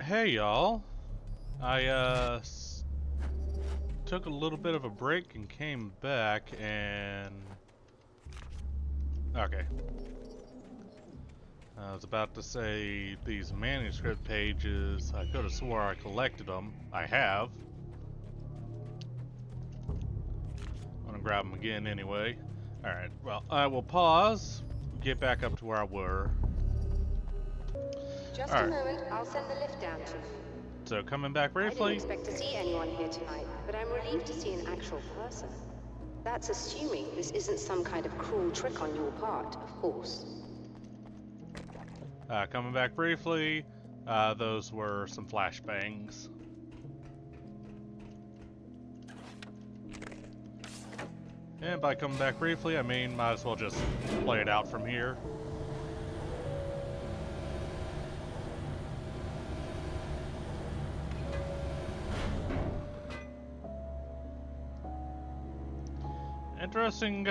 Hey y'all. I took a little bit of a break and came back and okay. I was about to say these manuscript pages, I could have swore I collected them. I have. I'm gonna grab them again anyway. Alright, well, I will pause, get back up to where I were. Just a Alright, moment, I'll send the lift down to you. so coming back I didn't briefly. expect to see anyone here tonight, but I'm relieved to see an actual person. That's assuming this isn't some kind of cruel trick on your part, of course. Coming back briefly, those were some flashbangs. And by coming back briefly, I mean might as well just play it out from here. Interesting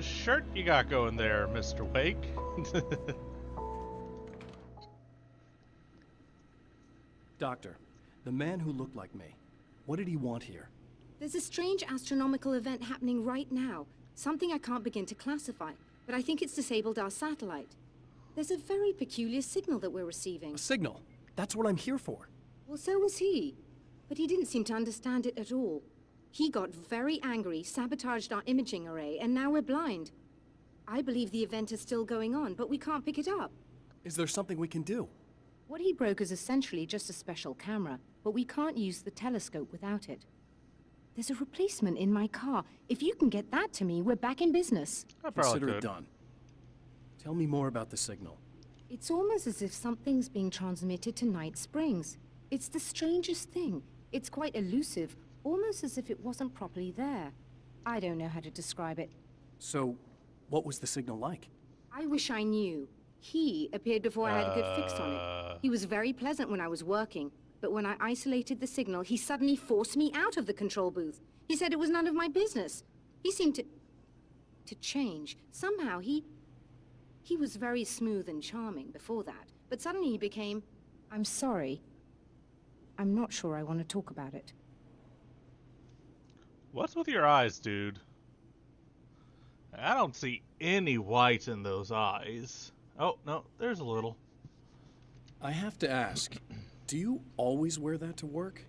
shirt you got going there, Mr. Wake. Doctor, the man who looked like me, what did he want here? There's a strange astronomical event happening right now. Something I can't begin to classify, but I think it's disabled our satellite. There's a very peculiar signal that we're receiving. A signal. That's what I'm here for. Well, so was he. But he didn't seem to understand it at all. He got very angry, sabotaged our imaging array, and now we're blind. I believe the event is still going on, but we can't pick it up. Is there something we can do? What he broke is essentially just a special camera, but we can't use the telescope without it. There's a replacement in my car. If you can get that to me, we're back in business. I probably Consider could. it done. Tell me more about the signal. It's almost as if something's being transmitted to Night Springs. It's the strangest thing. It's quite elusive, almost as if it wasn't properly there. I don't know how to describe it. So, what was the signal like? I wish I knew. He appeared before I had a good fix on it. He was very pleasant when I was working, but when I isolated the signal, he suddenly forced me out of the control booth. He said it was none of my business. He seemed to change. Somehow he was very smooth and charming before that, but suddenly he became, I'm sorry. I'm not sure I want to talk about it. What's with your eyes, dude? I don't see any white in those eyes. Oh, no, there's a little. I have to ask, do you always wear that to work?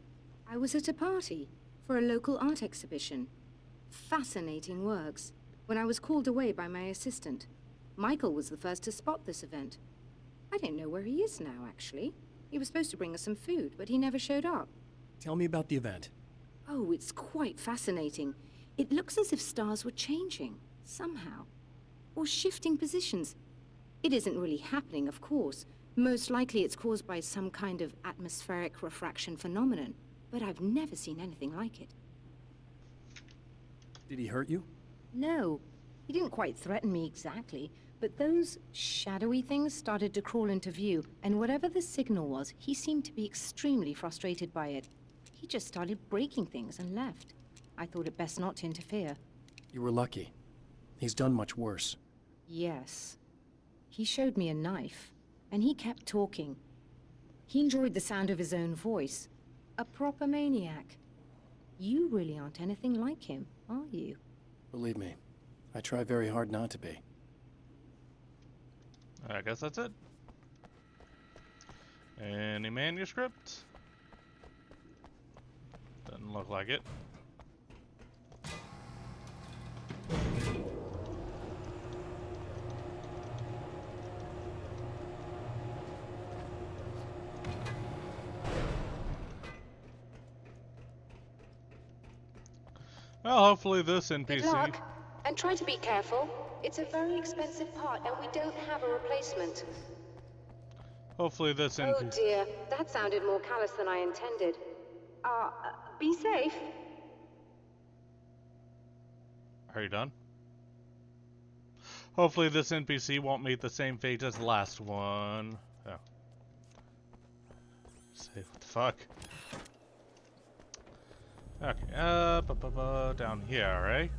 I was at a party for a local art exhibition. Fascinating works. When I was called away by my assistant, Michael was the first to spot this event. I don't know where he is now, actually. He was supposed to bring us some food, but he never showed up. Tell me about the event. Oh, it's quite fascinating. It looks as if stars were changing, somehow. Or shifting positions. It isn't really happening, of course. Most likely it's caused by some kind of atmospheric refraction phenomenon, but I've never seen anything like it. Did he hurt you? No, he didn't quite threaten me exactly, but those shadowy things started to crawl into view, and whatever the signal was, he seemed to be extremely frustrated by it. He just started breaking things and left. I thought it best not to interfere. You were lucky. He's done much worse. Yes. He showed me a knife, and he kept talking. He enjoyed the sound of his own voice. A proper maniac. You really aren't anything like him, are you? Believe me, I try very hard not to be. I guess that's it. Any manuscript? Doesn't look like it. Well, hopefully this NPC... Good luck, and try to be careful. It's a very expensive part, and we don't have a replacement. Hopefully this Oh NPC... dear, that sounded more callous than I intended. Be safe. Are you done? Hopefully this NPC won't meet the same fate as the last one. Oh. Say, what the fuck? Okay, down here, right?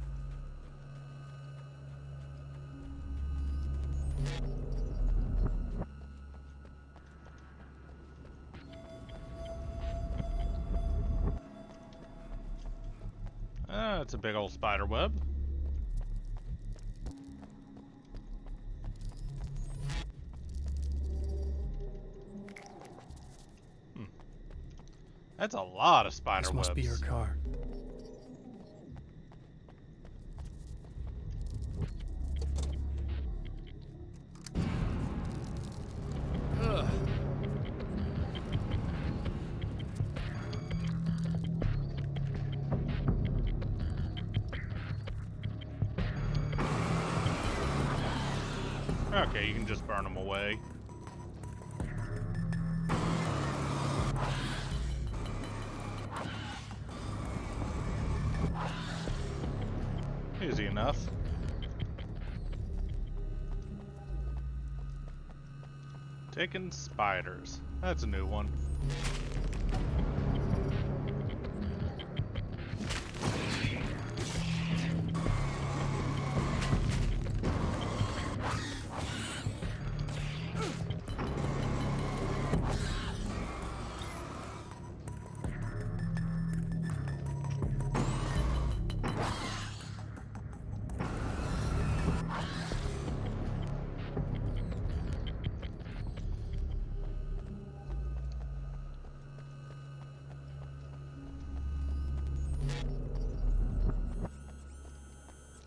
That's a big old spider web. That's a lot of spider This webs. must be her car. Ugh. Okay, you can just burn them away. Easy enough. Taking spiders. That's a new one.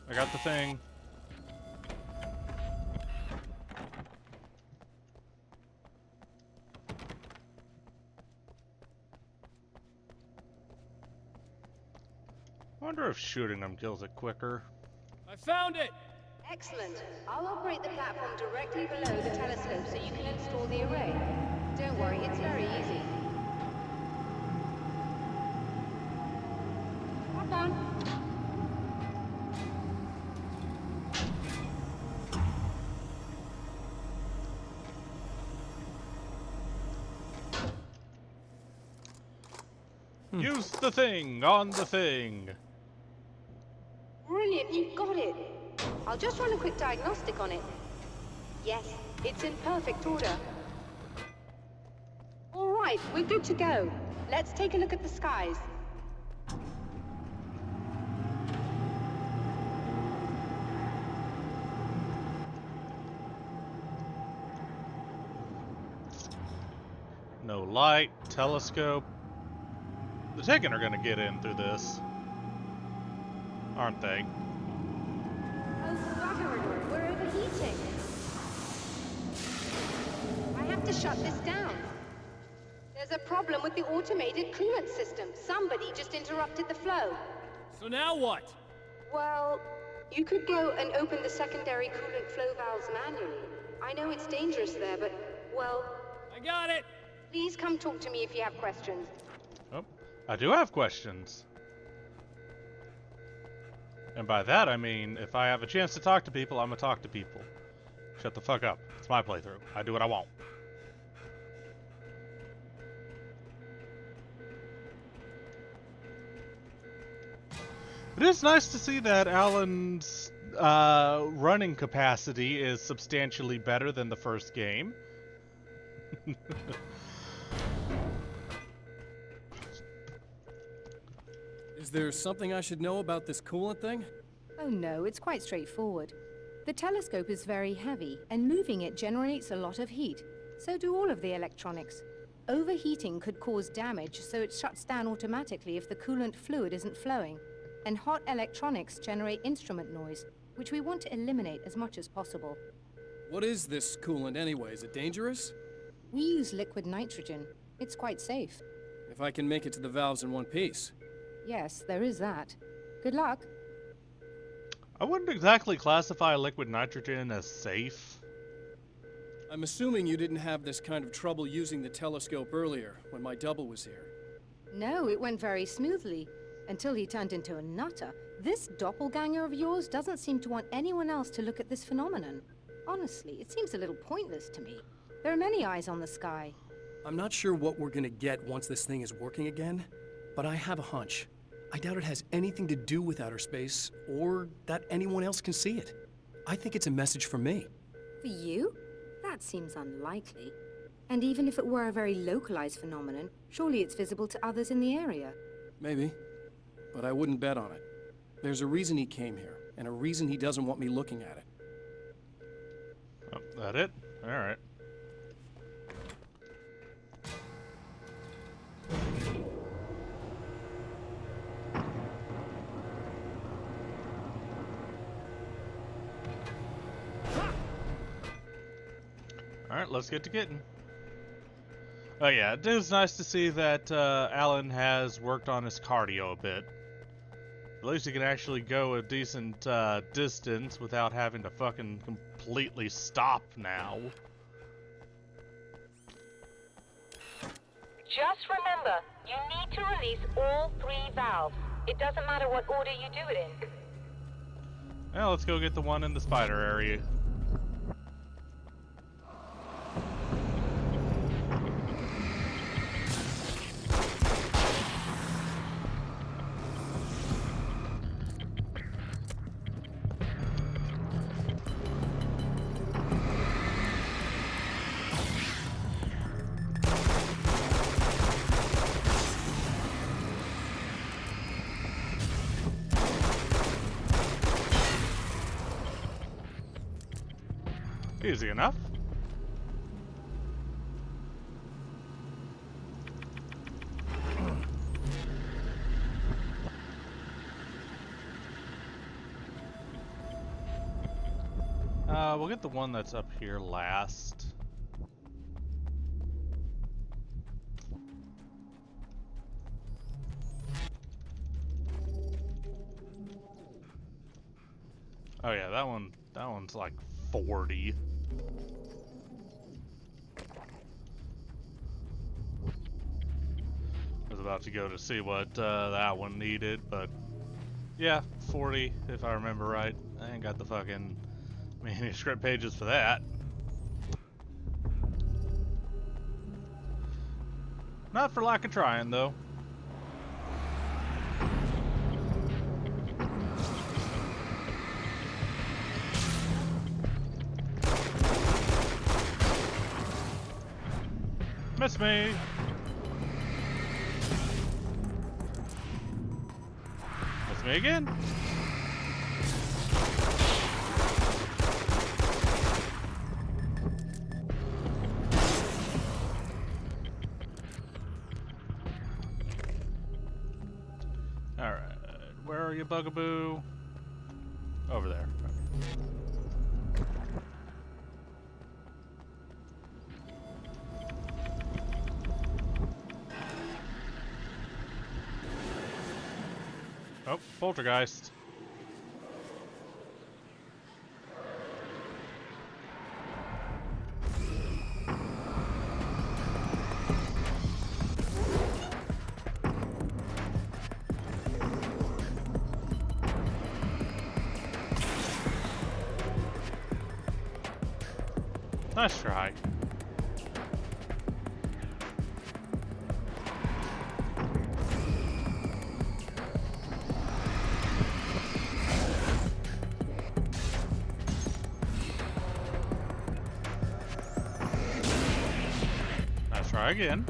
I got the thing. Wonder if shooting them kills it quicker. I found it! Excellent. I'll operate the platform directly below the telescope so you can install the array. Don't worry, it's very easy. Hop on. Use the thing on the thing. Brilliant, you've got it. I'll just run a quick diagnostic on it. Yes, it's in perfect order. All right, we're good to go. Let's take a look at the skies. No light, telescope. The Tekken are gonna get in through this, aren't they? Oh, bugger, we're overheating. I have to shut this down. There's a problem with the automated coolant system. Somebody just interrupted the flow. So now what? Well, you could go and open the secondary coolant flow valves manually. I know it's dangerous there, but, well, I got it! please come talk to me if you have questions. Oh, I do have questions. And by that I mean, if I have a chance to talk to people, I'm gonna talk to people. Shut the fuck up. It's my playthrough. I do what I want. It is nice to see that Alan's running capacity is substantially better than the first game. Is there something I should know about this coolant thing? Oh no, it's quite straightforward. The telescope is very heavy, and moving it generates a lot of heat. So do all of the electronics. Overheating could cause damage, so it shuts down automatically if the coolant fluid isn't flowing. And hot electronics generate instrument noise, which we want to eliminate as much as possible. What is this coolant anyway? Is it dangerous? We use liquid nitrogen. It's quite safe. If I can make it to the valves in one piece. Yes, there is that. Good luck. I wouldn't exactly classify liquid nitrogen as safe. I'm assuming you didn't have this kind of trouble using the telescope earlier, when my double was here. No, it went very smoothly. Until he turned into a nutter. This doppelganger of yours doesn't seem to want anyone else to look at this phenomenon. Honestly, it seems a little pointless to me. There are many eyes on the sky. I'm not sure what we're gonna get once this thing is working again, but I have a hunch. I doubt it has anything to do with outer space, or that anyone else can see it. I think it's a message from me. For you? That seems unlikely. And even if it were a very localized phenomenon, surely it's visible to others in the area. Maybe, but I wouldn't bet on it. There's a reason he came here, and a reason he doesn't want me looking at it. Oh, that it? Alright. Alright, let's get to getting. Oh yeah, it is nice to see that Alan has worked on his cardio a bit. At least he can actually go a decent distance without having to fucking completely stop now. Just remember, you need to release all 3 valves. It doesn't matter what order you do it in. Well, let's go get the one in the spider area. Easy enough. We'll get the one that's up here last. Oh yeah, that one's like 40. I was about to go to see what that one needed, but yeah, 40 if I remember right. I ain't got the fucking manuscript pages for that. Not for lack of trying, though. Miss me! Miss me again? Alright, where are you, bugaboo? Over there. Oh, poltergeist. Nice try. Nice try again.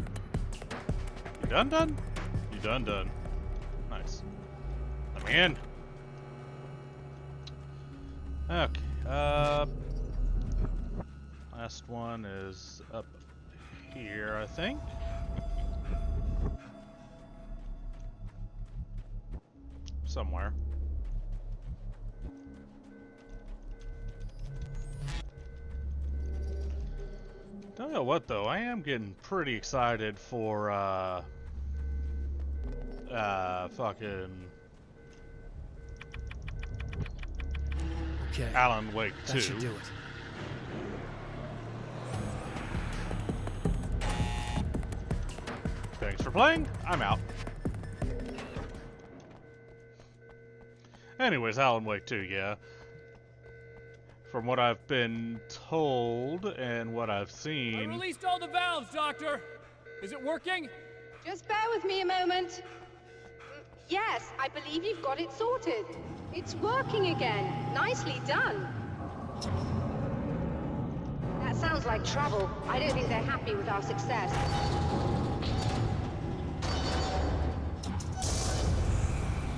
You done? You done. Nice. Let me in. Okay, last one is up here, I think. Somewhere. Don't know what though, I am getting pretty excited for fucking Okay. Alan Wake 2. That should do it. Thanks for playing. I'm out. Anyways, Alan Wake 2, yeah. From what I've been told and what I've I seen. released all the valves, Doctor. Is it working? Just bear with me a moment. Yes, I believe you've got it sorted. It's working again. Nicely done. That sounds like trouble. I don't think they're happy with our success.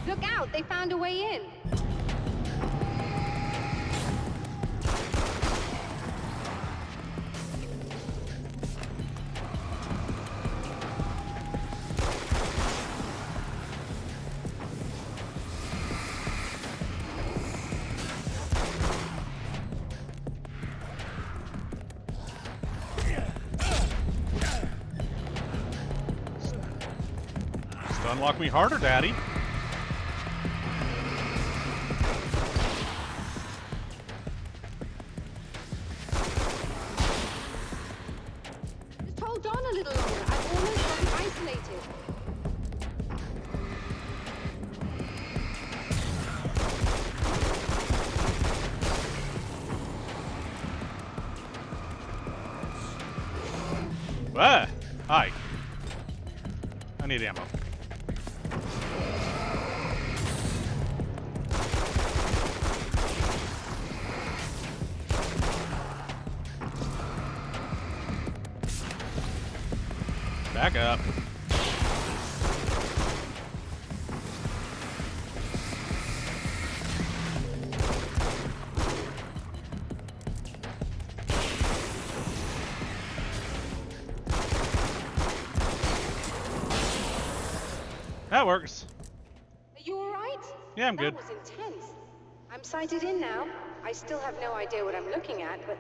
The Look out! They found a way in! Just unlock me harder, Daddy. Just hold on a little longer. I've almost got you isolated. Ah! Hi. I need ammo. Back up. That works. Are you alright? Yeah, I'm good. That was intense. I'm sighted in now. I still have no idea what I'm looking at, but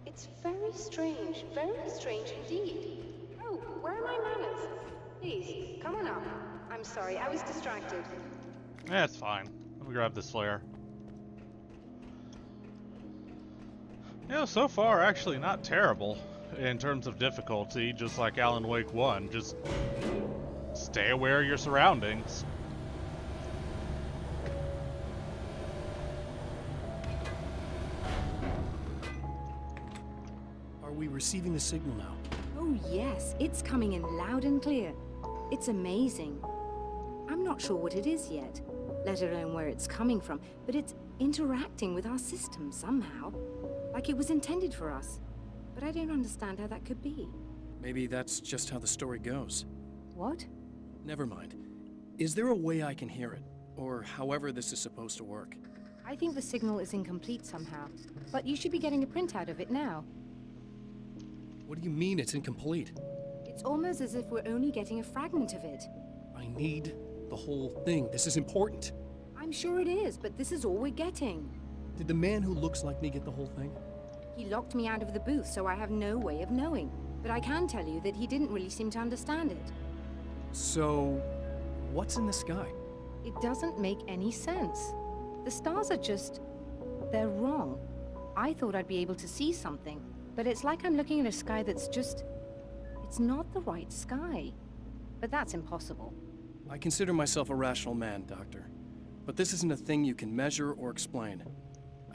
it's very strange indeed. Oh, where are my manners? Please, come on up. I'm sorry, I was distracted. Yeah, it's fine. Let me grab this flare. You know, so far, actually not terrible in terms of difficulty, just like Alan Wake 1. Just stay aware of your surroundings. Are we receiving the signal now? Oh yes, it's coming in loud and clear. It's amazing. I'm not sure what it is yet, let alone where it's coming from, but it's interacting with our system somehow. Like it was intended for us. But I don't understand how that could be. Maybe that's just how the story goes. What? Never mind. Is there a way I can hear it? Or however this is supposed to work? I think the signal is incomplete somehow, but you should be getting a printout of it now. What do you mean it's incomplete? It's almost as if we're only getting a fragment of it. I need the whole thing. This is important. I'm sure it is, but this is all we're getting. Did the man who looks like me get the whole thing? He locked me out of the booth, so I have no way of knowing. But I can tell you that he didn't really seem to understand it. So, what's in the sky? It doesn't make any sense. The stars are just... they're wrong. I thought I'd be able to see something, but it's like I'm looking at a sky that's just... it's not the right sky. But that's impossible. I consider myself a rational man, Doctor. But this isn't a thing you can measure or explain.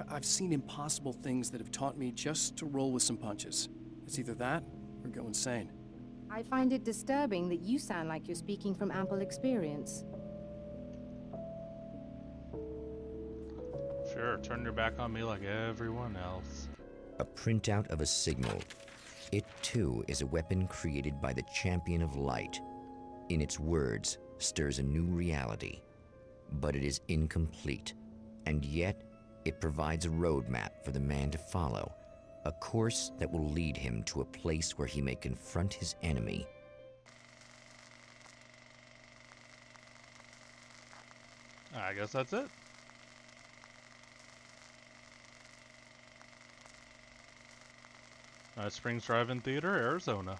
I've seen impossible things that have taught me just to roll with some punches. It's either that, or go insane. I find it disturbing that you sound like you're speaking from ample experience. Sure, turn your back on me like everyone else. A printout of a signal. It too is a weapon created by the Champion of Light. In its words, stirs a new reality. But it is incomplete, and yet it provides a roadmap for the man to follow, a course that will lead him to a place where he may confront his enemy. I guess that's it. Springs Drive-In Theater, Arizona.